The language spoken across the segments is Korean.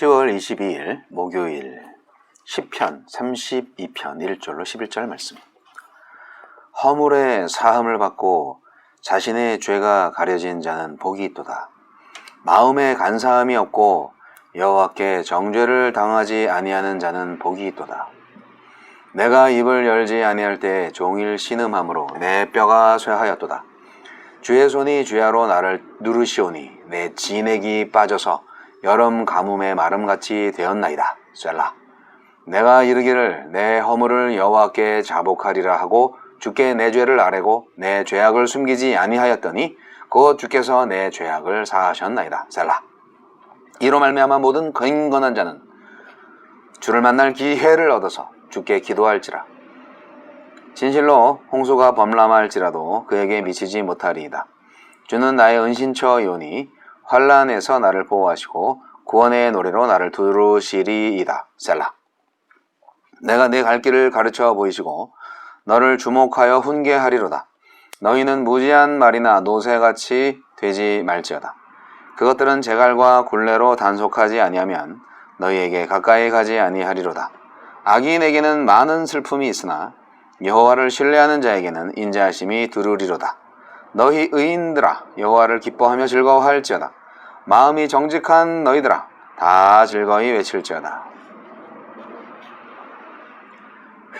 10월 22일 목요일 시편 32편 1절로 11절 말씀. 허물의 사함을 받고 자신의 죄가 가려진 자는 복이 있도다. 마음에 간사함이 없고 여호와께 정죄를 당하지 아니하는 자는 복이 있도다. 내가 입을 열지 아니할 때 종일 신음함으로 내 뼈가 쇠하였도다. 주의 손이 주야로 나를 누르시오니 내 진액이 빠져서 여름 가뭄의 마름같이 되었나이다. 셀라. 내가 이르기를 내 허물을 여호와께 자복하리라 하고 주께 내 죄를 아뢰고 내 죄악을 숨기지 아니하였더니 곧 주께서 내 죄악을 사하셨나이다. 셀라. 이로 말미암아 모든 경건한 자는 주를 만날 기회를 얻어서 주께 기도할지라. 진실로 홍수가 범람할지라도 그에게 미치지 못하리이다. 주는 나의 은신처이오니 환난에서 나를 보호하시고 구원의 노래로 나를 두루시리이다. 셀라. 내가 네 갈 길을 가르쳐 보이시고 너를 주목하여 훈계하리로다. 너희는 무지한 말이나 노새같이 되지 말지어다. 그것들은 제갈과 굴레로 단속하지 아니하면 너희에게 가까이 가지 아니하리로다. 악인에게는 많은 슬픔이 있으나 여호와를 신뢰하는 자에게는 인자하심이 두루리로다. 너희 의인들아 여호와를 기뻐하며 즐거워할지어다. 마음이 정직한 너희들아 다 즐거이 외칠지어다.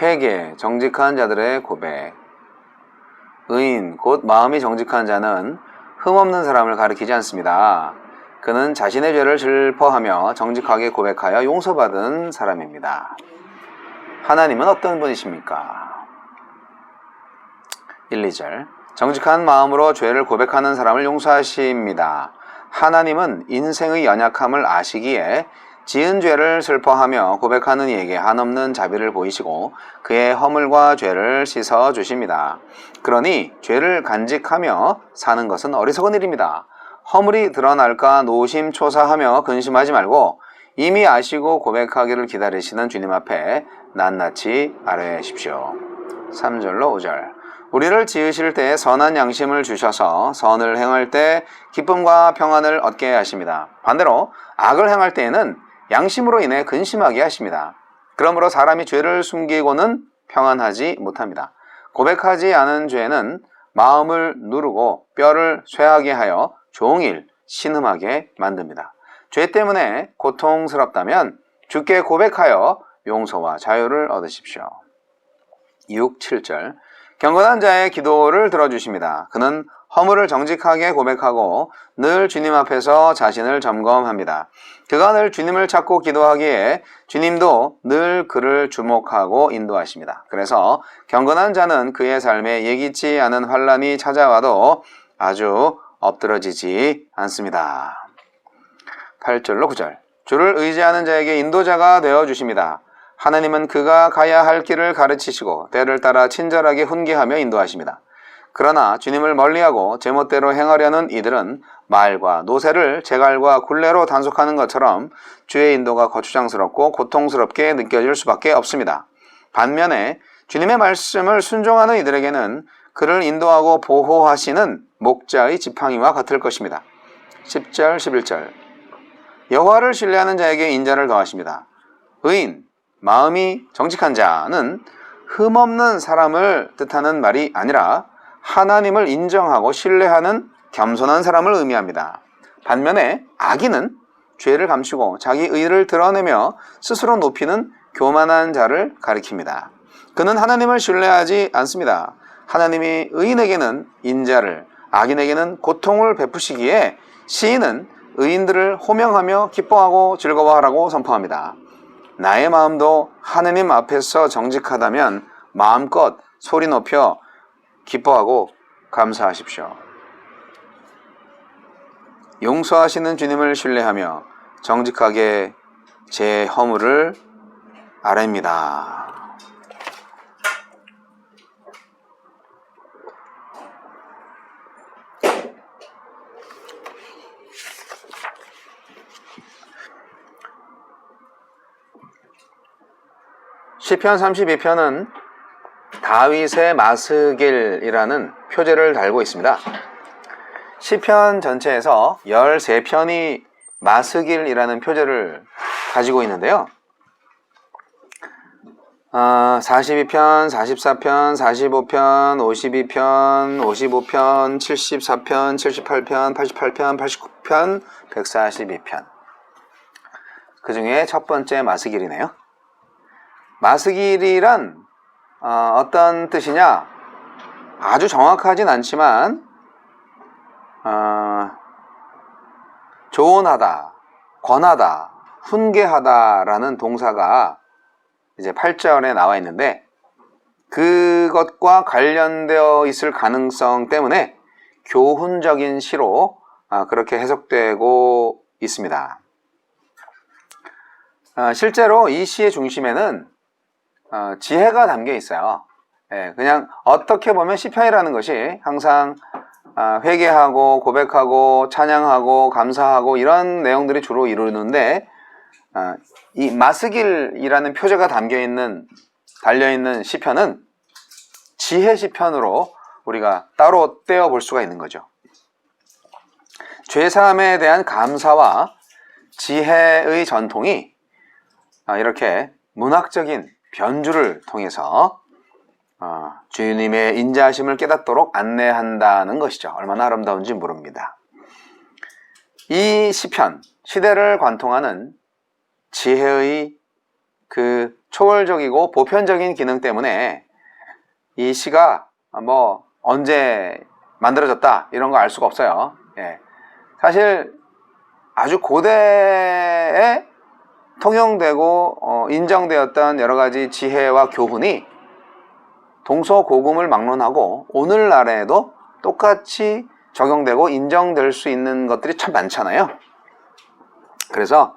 회개, 정직한 자들의 고백. 의인, 곧 마음이 정직한 자는 흠없는 사람을 가리키지 않습니다. 그는 자신의 죄를 슬퍼하며 정직하게 고백하여 용서받은 사람입니다. 하나님은 어떤 분이십니까? 1, 2절. 정직한 마음으로 죄를 고백하는 사람을 용서하십니다. 하나님은 인생의 연약함을 아시기에 지은 죄를 슬퍼하며 고백하는 이에게 한없는 자비를 보이시고 그의 허물과 죄를 씻어 주십니다. 그러니 죄를 간직하며 사는 것은 어리석은 일입니다. 허물이 드러날까 노심초사하며 근심하지 말고 이미 아시고 고백하기를 기다리시는 주님 앞에 낱낱이 아뢰십시오. 3절로 5절. 우리를 지으실 때 선한 양심을 주셔서 선을 행할 때 기쁨과 평안을 얻게 하십니다. 반대로 악을 행할 때에는 양심으로 인해 근심하게 하십니다. 그러므로 사람이 죄를 숨기고는 평안하지 못합니다. 고백하지 않은 죄는 마음을 누르고 뼈를 쇠하게 하여 종일 신음하게 만듭니다. 죄 때문에 고통스럽다면 주께 고백하여 용서와 자유를 얻으십시오. 6, 7절. 경건한 자의 기도를 들어주십니다. 그는 허물을 정직하게 고백하고 늘 주님 앞에서 자신을 점검합니다. 그가 늘 주님을 찾고 기도하기에 주님도 늘 그를 주목하고 인도하십니다. 그래서 경건한 자는 그의 삶에 예기치 않은 환난이 찾아와도 아주 엎드러지지 않습니다. 8절로 9절. 주를 의지하는 자에게 인도자가 되어주십니다. 하나님은 그가 가야 할 길을 가르치시고 때를 따라 친절하게 훈계하며 인도하십니다. 그러나 주님을 멀리하고 제멋대로 행하려는 이들은 말과 노새를 제갈과 굴레로 단속하는 것처럼 주의 인도가 거추장스럽고 고통스럽게 느껴질 수밖에 없습니다. 반면에 주님의 말씀을 순종하는 이들에게는 그를 인도하고 보호하시는 목자의 지팡이와 같을 것입니다. 10절, 11절. 여호와를 신뢰하는 자에게 인자를 더하십니다. 의인, 마음이 정직한 자는 흠없는 사람을 뜻하는 말이 아니라 하나님을 인정하고 신뢰하는 겸손한 사람을 의미합니다. 반면에 악인은 죄를 감추고 자기 의를 드러내며 스스로 높이는 교만한 자를 가리킵니다. 그는 하나님을 신뢰하지 않습니다. 하나님이 의인에게는 인자를, 악인에게는 고통을 베푸시기에 시인은 의인들을 호명하며 기뻐하고 즐거워하라고 선포합니다. 나의 마음도 하느님 앞에서 정직하다면 마음껏 소리 높여 기뻐하고 감사하십시오. 용서하시는 주님을 신뢰하며 정직하게 제 허물을 아뢰입니다. 시편 32편은 다윗의 마스길이라는 표제를 달고 있습니다. 시편 전체에서 13편이 마스길이라는 표제를 가지고 있는데요. 42편, 44편, 45편, 52편, 55편, 74편, 78편, 88편, 89편, 142편. 그 중에 첫 번째 마스길이네요. 마스길이란 어떤 뜻이냐? 아주 정확하진 않지만 조언하다, 권하다, 훈계하다라는 동사가 이제 8절에 나와 있는데 그것과 관련되어 있을 가능성 때문에 교훈적인 시로 그렇게 해석되고 있습니다. 실제로 이 시의 중심에는 지혜가 담겨 있어요. 그냥 어떻게 보면 시편이라는 것이 항상 회개하고 고백하고 찬양하고 감사하고 이런 내용들이 주로 이루는데 이 마스길이라는 표제가 달려있는 시편은 지혜 시편으로 우리가 따로 떼어 볼 수가 있는 거죠. 죄사함에 대한 감사와 지혜의 전통이 이렇게 문학적인 변주를 통해서 주님의 인자하심을 깨닫도록 안내한다는 것이죠. 얼마나 아름다운지 모릅니다. 이 시편, 시대를 관통하는 지혜의 그 초월적이고 보편적인 기능 때문에 이 시가 뭐 언제 만들어졌다 이런 거 알 수가 없어요. 사실 아주 고대에 통용되고 인정되었던 여러 가지 지혜와 교훈이 동서고금을 막론하고 오늘날에도 똑같이 적용되고 인정될 수 있는 것들이 참 많잖아요. 그래서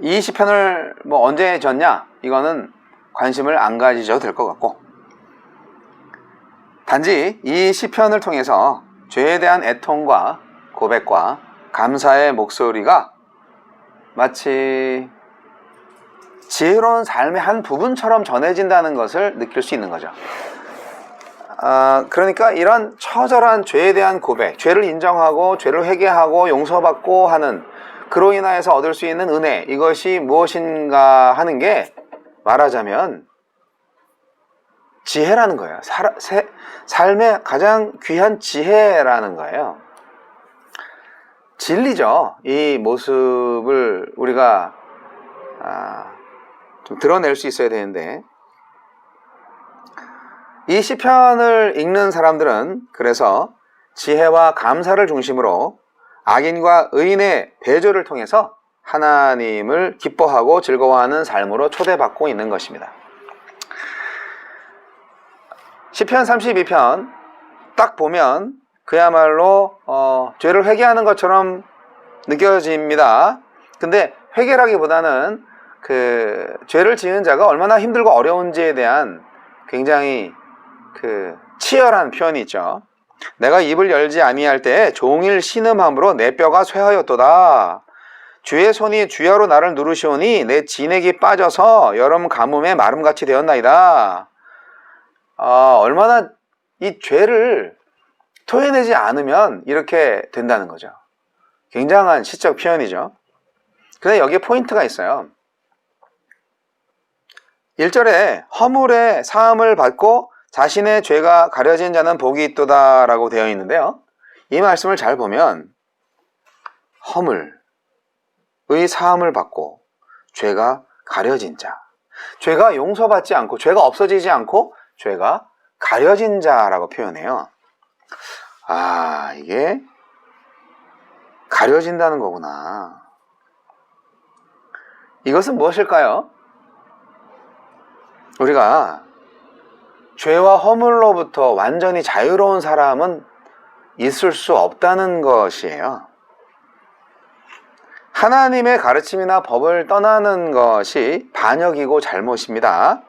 이 시편을 뭐 언제 졌냐 이거는 관심을 안 가지셔도 될 것 같고, 단지 이 시편을 통해서 죄에 대한 애통과 고백과 감사의 목소리가 마치 지혜로운 삶의 한 부분처럼 전해진다는 것을 느낄 수 있는 거죠. 그러니까 이런 처절한 죄에 대한 고백, 죄를 인정하고 죄를 회개하고 용서받고 하는, 그로 인하여서 얻을 수 있는 은혜, 이것이 무엇인가 하는 게 말하자면 지혜라는 거예요. 삶의 가장 귀한 지혜라는 거예요. 진리죠. 이 모습을 우리가 좀 드러낼 수 있어야 되는데, 이 시편을 읽는 사람들은 그래서 지혜와 감사를 중심으로 악인과 의인의 배조를 통해서 하나님을 기뻐하고 즐거워하는 삶으로 초대받고 있는 것입니다. 시편 32편 딱 보면 그야말로 죄를 회개하는 것처럼 느껴집니다. 근데 회개라기보다는 그 죄를 지은 자가 얼마나 힘들고 어려운지에 대한 굉장히 그 치열한 표현이 있죠. 내가 입을 열지 아니할 때에 종일 신음함으로 내 뼈가 쇠하였도다. 주의 손이 주야로 나를 누르시오니 내 진액이 빠져서 여름 가뭄에 마름같이 되었나이다. 얼마나 이 죄를 토해내지 않으면 이렇게 된다는 거죠. 굉장한 시적 표현이죠. 근데 여기에 포인트가 있어요. 1절에 허물의 사함을 받고 자신의 죄가 가려진 자는 복이 있도다 라고 되어 있는데요, 이 말씀을 잘 보면 허물의 사함을 받고 죄가 가려진 자, 죄가 용서받지 않고 죄가 없어지지 않고 죄가 가려진 자라고 표현해요. 이게 가려진다는 거구나. 이것은 무엇일까요? 우리가 죄와 허물로부터 완전히 자유로운 사람은 있을 수 없다는 것이에요. 하나님의 가르침이나 법을 떠나는 것이 반역이고 잘못입니다.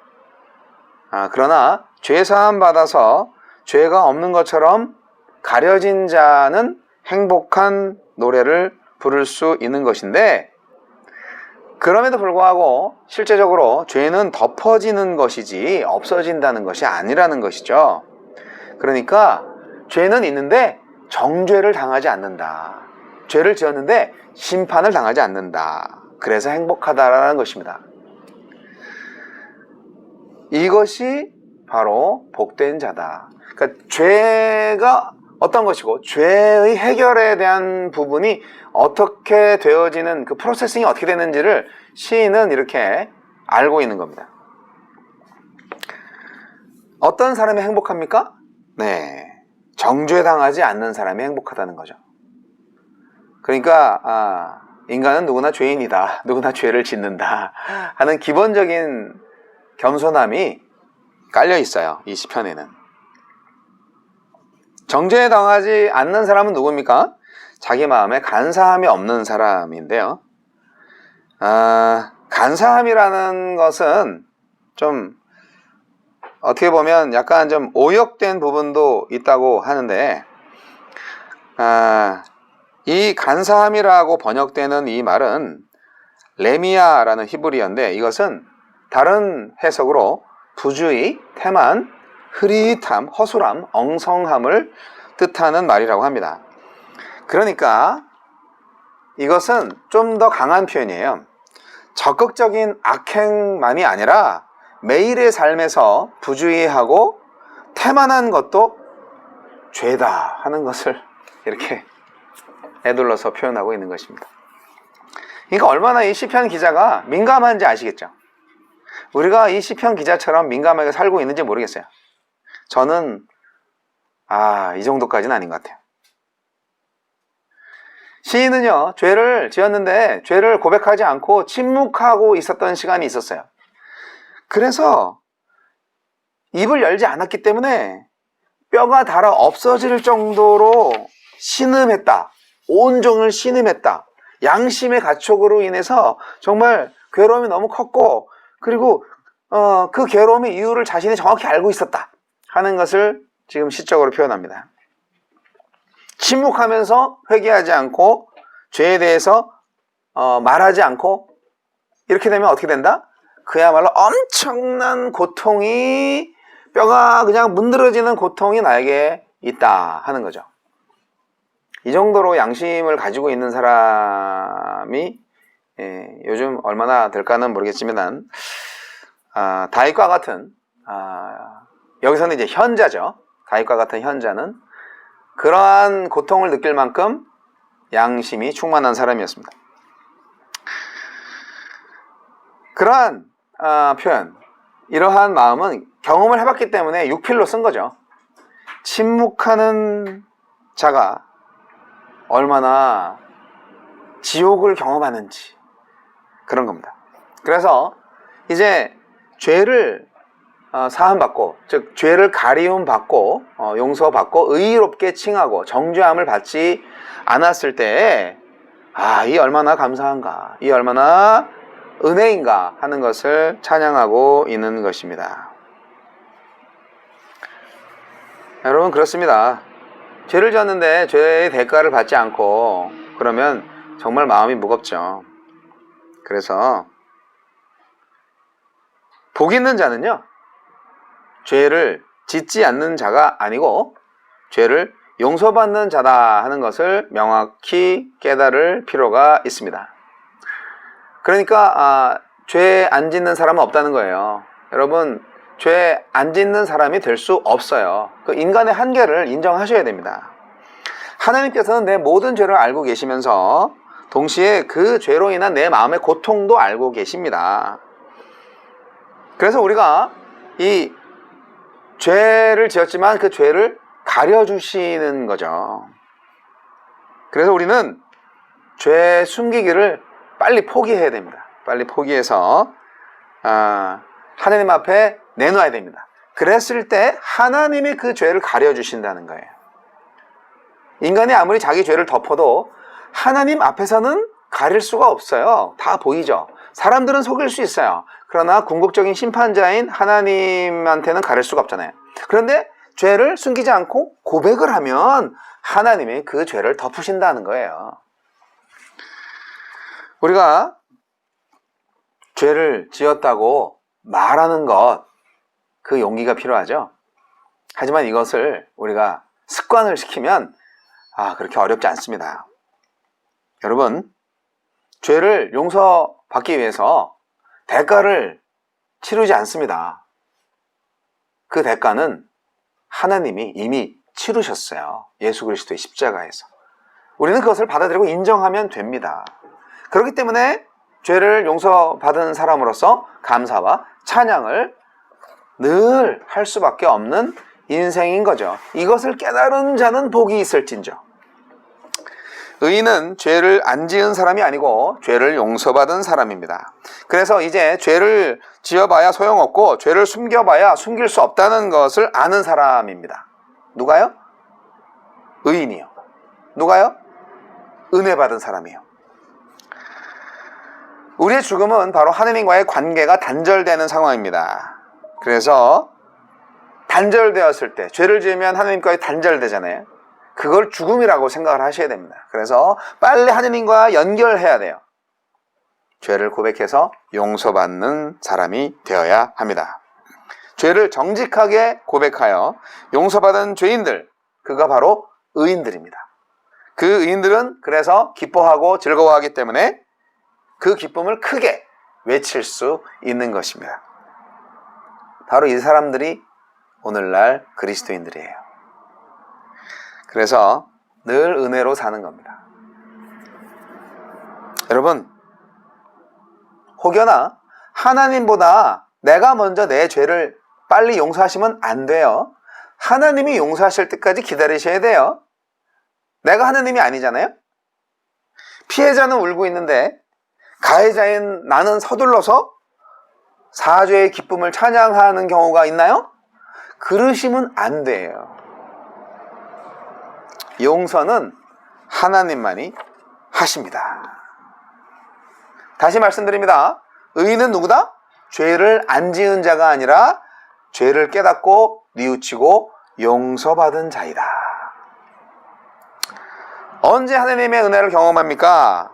그러나 죄사함 받아서 죄가 없는 것처럼 가려진 자는 행복한 노래를 부를 수 있는 것인데, 그럼에도 불구하고 실제적으로 죄는 덮어지는 것이지 없어진다는 것이 아니라는 것이죠. 그러니까 죄는 있는데 정죄를 당하지 않는다. 죄를 지었는데 심판을 당하지 않는다. 그래서 행복하다라는 것입니다. 이것이 바로 복된 자다. 그러니까 죄가 어떤 것이고 죄의 해결에 대한 부분이 어떻게 되어지는 그 프로세싱이 어떻게 되는지를 시인은 이렇게 알고 있는 겁니다. 어떤 사람이 행복합니까? 네, 정죄당하지 않는 사람이 행복하다는 거죠. 그러니까 인간은 누구나 죄인이다, 누구나 죄를 짓는다 하는 기본적인 겸손함이 깔려 있어요, 이 시편에는. 정죄당하지 않는 사람은 누굽니까? 자기 마음에 간사함이 없는 사람인데요. 간사함이라는 것은 좀 어떻게 보면 약간 좀 오역된 부분도 있다고 하는데, 이 간사함이라고 번역되는 이 말은 레미야라는 히브리어인데, 이것은 다른 해석으로 부주의, 태만, 흐릿함, 허술함, 엉성함을 뜻하는 말이라고 합니다. 그러니까 이것은 좀 더 강한 표현이에요. 적극적인 악행만이 아니라 매일의 삶에서 부주의하고 태만한 것도 죄다 하는 것을 이렇게 에둘러서 표현하고 있는 것입니다. 그러니까 얼마나 이 시편 기자가 민감한지 아시겠죠? 우리가 이 시편 기자처럼 민감하게 살고 있는지 모르겠어요. 저는 이 정도까지는 아닌 것 같아요. 시인은요, 죄를 지었는데 죄를 고백하지 않고 침묵하고 있었던 시간이 있었어요. 그래서 입을 열지 않았기 때문에 뼈가 닳아 없어질 정도로 신음했다. 온종일 신음했다. 양심의 가촉으로 인해서 정말 괴로움이 너무 컸고, 그리고 그 괴로움의 이유를 자신이 정확히 알고 있었다 하는 것을 지금 시적으로 표현합니다. 침묵하면서 회개하지 않고 죄에 대해서 말하지 않고 이렇게 되면 어떻게 된다? 그야말로 엄청난 고통이, 뼈가 그냥 문드러지는 고통이 나에게 있다 하는 거죠. 이 정도로 양심을 가지고 있는 사람이 요즘 얼마나 될까는 모르겠지만 다윗과 같은 여기서는 이제 현자죠. 다윗과 같은 현자는 그러한 고통을 느낄 만큼 양심이 충만한 사람이었습니다. 그러한 표현, 이러한 마음은 경험을 해봤기 때문에 육필로 쓴 거죠. 침묵하는 자가 얼마나 지옥을 경험하는지 그런 겁니다. 그래서 이제 죄를 사함받고, 즉 죄를 가리움받고 용서받고 의롭게 칭하고 정죄함을 받지 않았을 때에 이 얼마나 감사한가, 이 얼마나 은혜인가 하는 것을 찬양하고 있는 것입니다. 여러분, 그렇습니다. 죄를 지었는데 죄의 대가를 받지 않고 그러면 정말 마음이 무겁죠. 그래서 복 있는 자는요, 죄를 짓지 않는 자가 아니고 죄를 용서받는 자다 하는 것을 명확히 깨달을 필요가 있습니다. 그러니까 죄 안 짓는 사람은 없다는 거예요. 여러분, 죄 안 짓는 사람이 될 수 없어요. 그 인간의 한계를 인정하셔야 됩니다. 하나님께서는 내 모든 죄를 알고 계시면서 동시에 그 죄로 인한 내 마음의 고통도 알고 계십니다. 그래서 우리가 이 죄를 지었지만 그 죄를 가려주시는 거죠. 그래서 우리는 죄 숨기기를 빨리 포기해야 됩니다. 빨리 포기해서 하나님 앞에 내놓아야 됩니다. 그랬을 때 하나님이 그 죄를 가려주신다는 거예요. 인간이 아무리 자기 죄를 덮어도 하나님 앞에서는 가릴 수가 없어요. 다 보이죠. 사람들은 속일 수 있어요. 그러나 궁극적인 심판자인 하나님한테는 가릴 수가 없잖아요. 그런데 죄를 숨기지 않고 고백을 하면 하나님이 그 죄를 덮으신다는 거예요. 우리가 죄를 지었다고 말하는 것, 그 용기가 필요하죠. 하지만 이것을 우리가 습관을 시키면 그렇게 어렵지 않습니다. 여러분, 죄를 용서받기 위해서 대가를 치르지 않습니다. 그 대가는 하나님이 이미 치르셨어요. 예수 그리스도의 십자가에서. 우리는 그것을 받아들이고 인정하면 됩니다. 그렇기 때문에 죄를 용서받은 사람으로서 감사와 찬양을 늘 할 수밖에 없는 인생인 거죠. 이것을 깨달은 자는 복이 있을진저. 의인은 죄를 안 지은 사람이 아니고 죄를 용서받은 사람입니다. 그래서 이제 죄를 지어봐야 소용없고 죄를 숨겨봐야 숨길 수 없다는 것을 아는 사람입니다. 누가요? 의인이요. 누가요? 은혜 받은 사람이요. 우리의 죽음은 바로 하느님과의 관계가 단절되는 상황입니다. 그래서 단절되었을 때, 죄를 지으면 하느님과의 단절되잖아요. 그걸 죽음이라고 생각을 하셔야 됩니다. 그래서 빨리 하느님과 연결해야 돼요. 죄를 고백해서 용서받는 사람이 되어야 합니다. 죄를 정직하게 고백하여 용서받은 죄인들, 그가 바로 의인들입니다. 그 의인들은 그래서 기뻐하고 즐거워하기 때문에 그 기쁨을 크게 외칠 수 있는 것입니다. 바로 이 사람들이 오늘날 그리스도인들이에요. 그래서 늘 은혜로 사는 겁니다. 여러분, 혹여나 하나님보다 내가 먼저 내 죄를 빨리 용서하시면 안 돼요. 하나님이 용서하실 때까지 기다리셔야 돼요. 내가 하나님이 아니잖아요. 피해자는 울고 있는데 가해자인 나는 서둘러서 사죄의 기쁨을 찬양하는 경우가 있나요? 그러시면 안 돼요. 용서는 하나님만이 하십니다. 다시 말씀드립니다. 의인은 누구다? 죄를 안 지은 자가 아니라 죄를 깨닫고 뉘우치고 용서받은 자이다. 언제 하나님의 은혜를 경험합니까?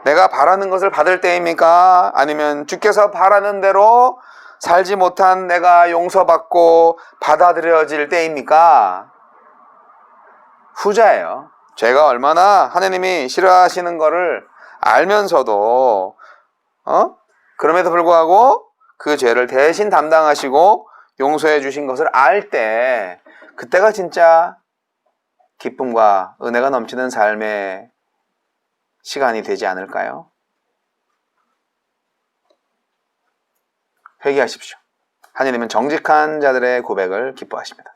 내가 바라는 것을 받을 때입니까? 아니면 주께서 바라는 대로 살지 못한 내가 용서받고 받아들여질 때입니까? 후자예요. 죄가 얼마나 하나님이 싫어하시는 것을 알면서도 그럼에도 불구하고 그 죄를 대신 담당하시고 용서해 주신 것을 알 때, 그때가 진짜 기쁨과 은혜가 넘치는 삶의 시간이 되지 않을까요? 회개하십시오. 하나님은 정직한 자들의 고백을 기뻐하십니다.